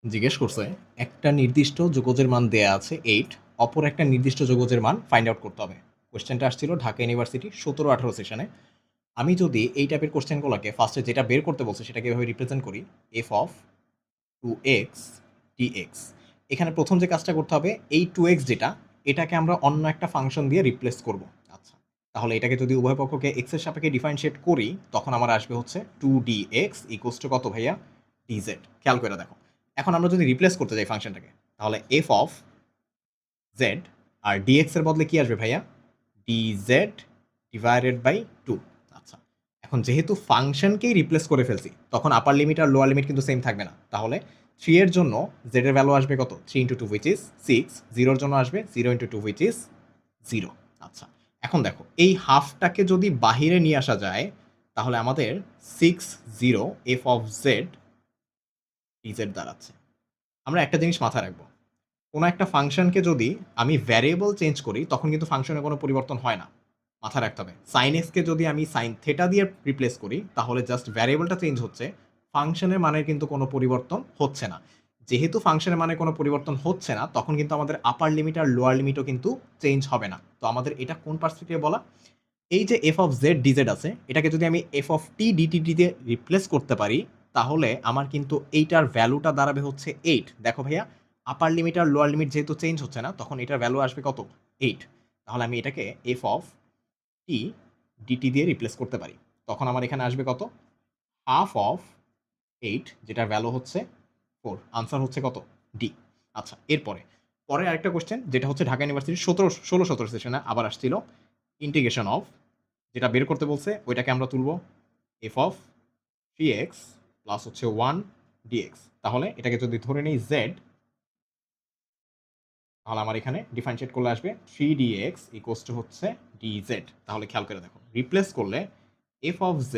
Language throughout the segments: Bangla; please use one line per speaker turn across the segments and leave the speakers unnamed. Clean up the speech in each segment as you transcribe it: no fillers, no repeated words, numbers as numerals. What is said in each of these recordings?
জিজ্ঞেস করছে একটা নির্দিষ্ট যোগজের মান দেয়া আছে 8, অপর একটা নির্দিষ্ট যোগজের মান ফাইন্ড আউট করতে হবে। কোশ্চেনটা আসছিল ঢাকা ইউনিভার্সিটি 17-18 সেশনে। আমি যদি এই টাইপের কোশ্চেনগুলোকে ফার্স্টে যেটা বের করতে বলছে সেটাকে এভাবে রিপ্রেজেন্ট করি, এফ অফ 2x dx। এখানে প্রথম যে কাজটা করতে হবে, এই 2x যেটা, এটাকে আমরা অন্য একটা ফাংশন দিয়ে রিপ্লেস করব। আচ্ছা, তাহলে এটাকে যদি উভয় পক্ষকে x এর সাপেক্ষে ডিফারেনশিয়েট করি, তখন আমার আসবে হচ্ছে 2dx ইকুয়ালস টু কত ভাইয়া? dz। খেয়াল করে দেখো, এখন আমরা যদি রিপ্লেস করতে যাই ফাংশনটাকে, তাহলে এফ অফ জেড আর ডিএক্স এর বদলে কি আসবে ভাইয়া? Dz divided by 2। আচ্ছা, এখন যেহেতু ফাংশনকেই রিপ্লেস করে ফেলছি, তখন আপার লিমিট আর লোয়ার লিমিট কিন্তু সেম থাকবে না। তাহলে 3 এর জন্য জেড এর ভ্যালু আসবে কত? 3 ইন্টু 2 হুইচ ইজ 6। 0 এর জন্য আসবে 0 ইন্টু 2 হুইচ ইজ 0। আচ্ছা, এখন দেখো এই হাফটাকে যদি বাহিরে নিয়ে আসা যায়, তাহলে আমাদের 6 এফ অফ জেড ডিজেড দাঁড়াচ্ছে। আমরা একটা জিনিস মাথায় রাখবো, কোনো একটা ফাংশনকে যদি আমি ভ্যারিয়েবল চেঞ্জ করি, তখন কিন্তু ফাংশনের কোনো পরিবর্তন হয় না। মাথায় রাখতে হবে। sin x কে যদি আমি sin থিটা দিয়ে রিপ্লেস করি, তাহলে জাস্ট ভ্যারিয়েবলটা চেঞ্জ হচ্ছে। ফাংশনের মানের কিন্তু কোনো পরিবর্তন হচ্ছে না। যেহেতু ফাংশনের মানে কোনো পরিবর্তন হচ্ছে না, তখন কিন্তু আমাদের আপার লিমিট আর লোয়ার লিমিটও কিন্তু চেঞ্জ হবে না। তো আমাদের এটা কোন পার্সপেক্টিভে বলা? এই যে f অফ z dz আছে, এটাকে যদি আমি f অফ t dt দিয়ে রিপ্লেস করতে পারি, তাহলে আমার কিন্তু এইটার ভ্যালুটা দাঁড়াবে হচ্ছে 8। দেখো ভাইয়া, আপার লিমিট আর লোয়ার লিমিট যেহেতু চেঞ্জ হচ্ছে না, তখন এটার ভ্যালু আসবে কত? 8। তাহলে আমি এটাকে f অফ t dt দিয়ে রিপ্লেস করতে পারি। তখন আমার এখানে আসবে কত? হাফ অফ 8, যেটার ভ্যালু হচ্ছে 4। আনসার হচ্ছে কত? ডি। আচ্ছা, এরপরে পরে আরেকটা কোশ্চেন, যেটা হচ্ছে ঢাকা ইউনিভার্সিটির 16-17 সেশনে আবার আসছিল, ইন্টিগ্রেশন অফ, যেটা বের করতে বলছে ওইটাকে আমরা তুলব এফ অফ 3x প্লাস হচ্ছে 1 dx। তাহলে এটাকে যদি ধরে নেই z, তাহলে আমার এখানে ডিফারেন্সিয়েট করলে আসবে 3dx ইকুয়ালস টু হচ্ছে dz। তাহলে খেয়াল করে দেখো, রিপ্লেস করলে f of z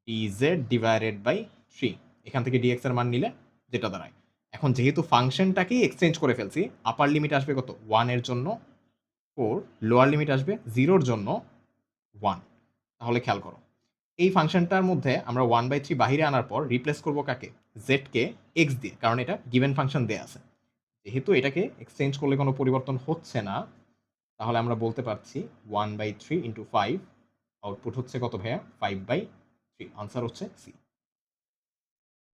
dz divided by 3, এখান থেকে dx এর মান নিলে যেটা দাঁড়ায়। এখন যেহেতু ফাংশনটাকেই এক্সচেঞ্জ করে ফেলছি, আপার লিমিট আসবে কত? 1 এর জন্য 4, লোয়ার লিমিট আসবে 0 এর জন্য 1। তাহলে খেয়াল করো, এই ফাংশনটার মধ্যে আমরা 1/3 বাহিরে আনার পর রিপ্লেস করব কাকে? z কে x দিয়ে, কারণ এটা গিভেন ফাংশন দেয়া আছে। যেহেতু এটাকে এক্সচেঞ্জ করলে কোনো পরিবর্তন হচ্ছে না, তাহলে আমরা বলতে পারছি 1/3 ইন্টু 5, আউটপুট হচ্ছে কত ভাইয়া? 5/3। আনসার হচ্ছে সি।